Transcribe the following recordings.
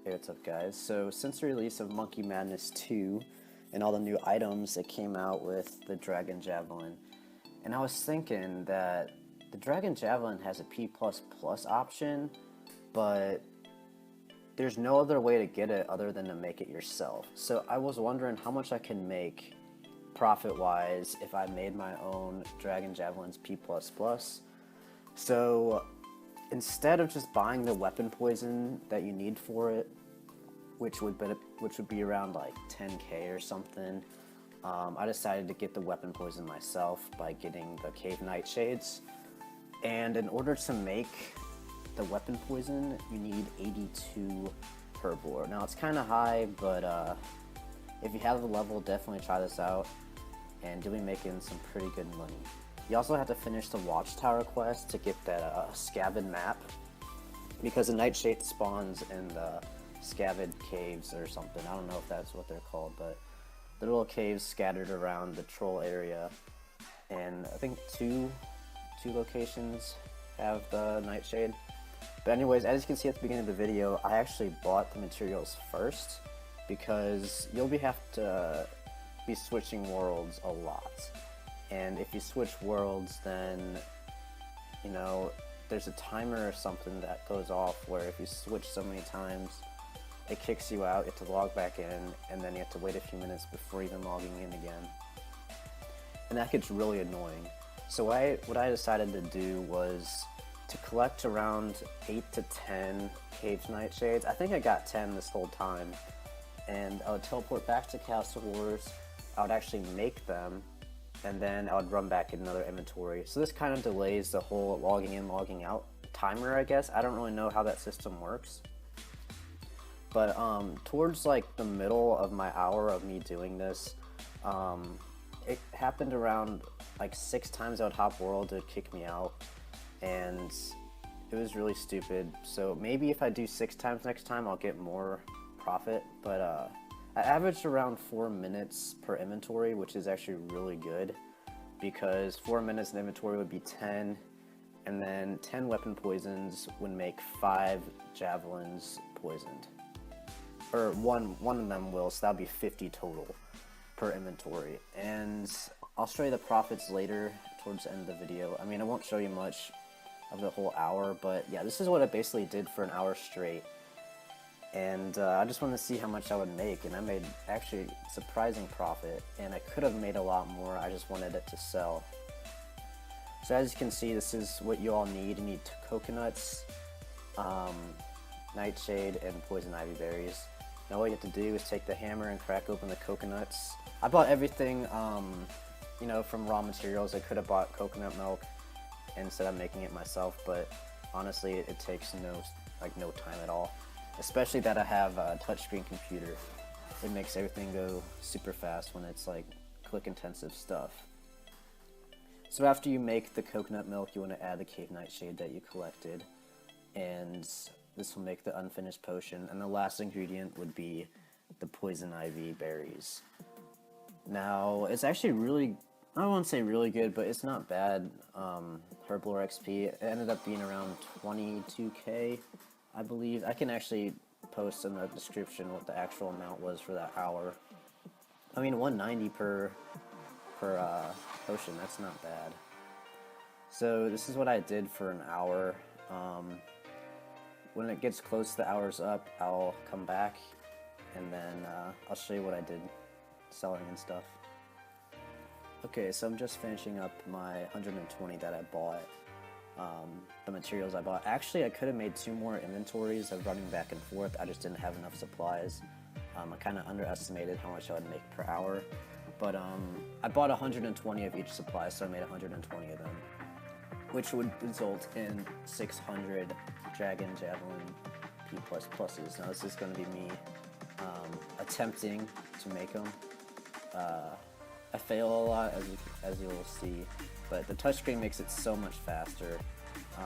Hey, what's up guys? So since the release of Monkey Madness 2 and all the new items that came out with the Dragon Javelin, and I was thinking that the Dragon Javelin has a P++ option, but there's no other way to get it other than to make it yourself. So I was wondering how much I can make profit-wise if I made my own Dragon Javelin's P++. So instead of just buying the weapon poison that you need for it, which would be around like 10k or something, I decided to get the weapon poison myself by getting the cave nightshades. And in order to make the weapon poison, you need 82 Herblore. Now it's kind of high, but if you have the level, definitely try this out, and you'll be making some pretty good money. You also have to finish the Watchtower quest to get that Scavid map, because the nightshade spawns in the Scavid caves or something. I don't know if that's what they're called, but the little caves scattered around the troll area, and I think two locations have the nightshade. But anyways, as you can see at the beginning of the video, I actually bought the materials first because you'll have to be switching worlds a lot. And if you switch worlds, then, you know, there's a timer or something that goes off where if you switch so many times, it kicks you out, you have to log back in, and then you have to wait a few minutes before even logging in again. And that gets really annoying. So what I decided to do was to collect around 8 to 10 cave nightshades. I think I got 10 this whole time. And I would teleport back to Castle Wars, I would actually make them, and then I would run back in another inventory. So this kind of delays the whole logging in, logging out timer, I guess. I don't really know how that system works. But towards like the middle of my hour of me doing this, it happened around like 6 times I would hop world, it would kick me out, and it was really stupid. So maybe if I do 6 times next time, I'll get more profit. But I averaged around 4 minutes per inventory, which is actually really good, because 4 minutes in inventory would be 10, and then 10 weapon poisons would make 5 javelins poisoned. Or one of them will, so that'll be 50 total per inventory. And I'll show you the profits later towards the end of the video. I mean, I won't show you much of the whole hour, but yeah, this is what I basically did for an hour straight. And I just wanted to see how much I would make, and I made actually surprising profit, and I could have made a lot more. I just wanted it to sell. So as you can see, this is what you all need. You need coconuts, nightshade, and poison ivy berries. Now all you have to do is take the hammer and crack open the coconuts. I bought everything, you know, from raw materials. I could have bought coconut milk instead of making it myself, but honestly, it takes no time at all. Especially that I have a touchscreen computer. It makes everything go super fast when it's like click-intensive stuff. So after you make the coconut milk, you want to add the cave nightshade that you collected, and this will make the unfinished potion. And the last ingredient would be the poison ivy berries. Now it's actually really, I don't want to say really good, but it's not bad. Herblore XP, it ended up being around 22k. I believe. I can actually post in the description what the actual amount was for that hour. I mean, 190 per potion, that's not bad. So this is what I did for an hour. When it gets close to the hour's up, I'll come back, and then I'll show you what I did selling and stuff. Okay, so I'm just finishing up my 120 that I bought. The materials I bought. Actually, I could have made 2 more inventories of running back and forth. I just didn't have enough supplies. I kind of underestimated how much I would make per hour. But I bought 120 of each supply, so I made 120 of them, which would result in 600 Dragon Javelin P++s. Now this is going to be me attempting to make them. I fail a lot, as you will see, but the touchscreen makes it so much faster.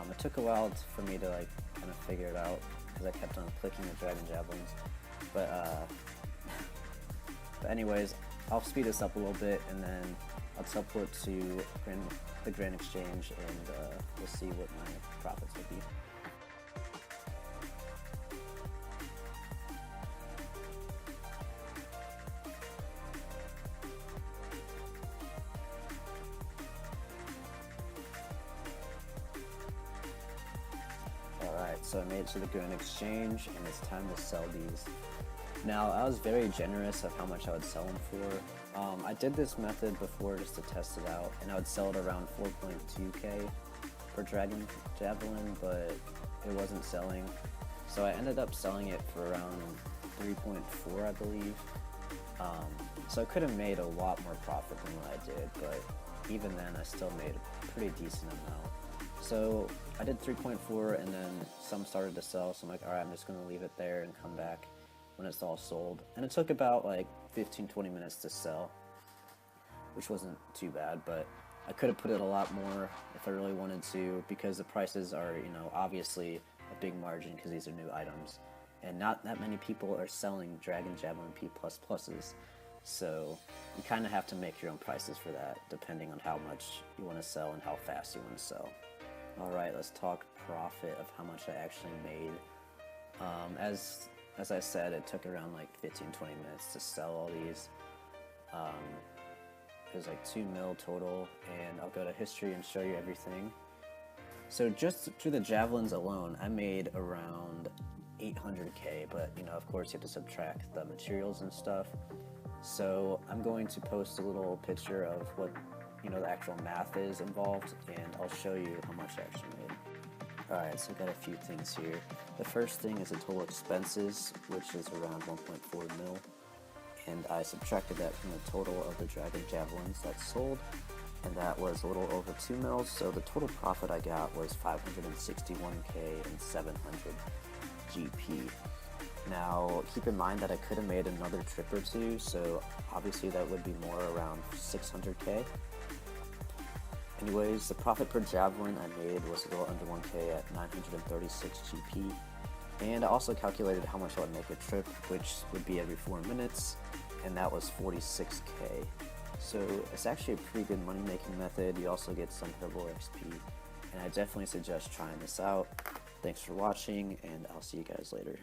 It took a while for me to like kind of figure it out, because I kept on clicking the Dragon Javelins. But anyways, I'll speed this up a little bit, and then I'll teleport to the Grand Exchange, and we'll see what my profits will be. So I made it to the grand exchange, and it's time to sell these. Now, I was very generous of how much I would sell them for. I did this method before just to test it out, and I would sell it around 4.2k per Dragon Javelin, but it wasn't selling. So I ended up selling it for around 3.4, I believe. So I could have made a lot more profit than what I did, but even then I still made a pretty decent amount. So I did 3.4, and then some started to sell, so I'm like, alright, I'm just going to leave it there and come back when it's all sold. And it took about like 15-20 minutes to sell, which wasn't too bad, but I could have put it a lot more if I really wanted to, because the prices are, you know, obviously a big margin because these are new items, and not that many people are selling Dragon Javelin P++s, so you kind of have to make your own prices for that, depending on how much you want to sell and how fast you want to sell. Alright, let's talk profit of how much I actually made. As I said, it took around like 15-20 minutes to sell all these. It was like 2 mil total, and I'll go to history and show you everything. So just through the javelins alone, I made around 800k, but you know, of course you have to subtract the materials and stuff. So I'm going to post a little picture of what, you know, the actual math is involved, and I'll show you how much I actually made. Alright, so I've got a few things here. The first thing is the total expenses, which is around 1.4 mil. And I subtracted that from the total of the Dragon Javelins that sold, and that was a little over 2 mils, so the total profit I got was 561k and 700 GP. Now, keep in mind that I could have made another trip or two, so obviously that would be more around 600k. Anyways, the profit per javelin I made was a little under 1k at 936 GP, and I also calculated how much I would make a trip, which would be every 4 minutes, and that was 46k. So it's actually a pretty good money making method. You also get some Herblore XP, and I definitely suggest trying this out. Thanks for watching, and I'll see you guys later.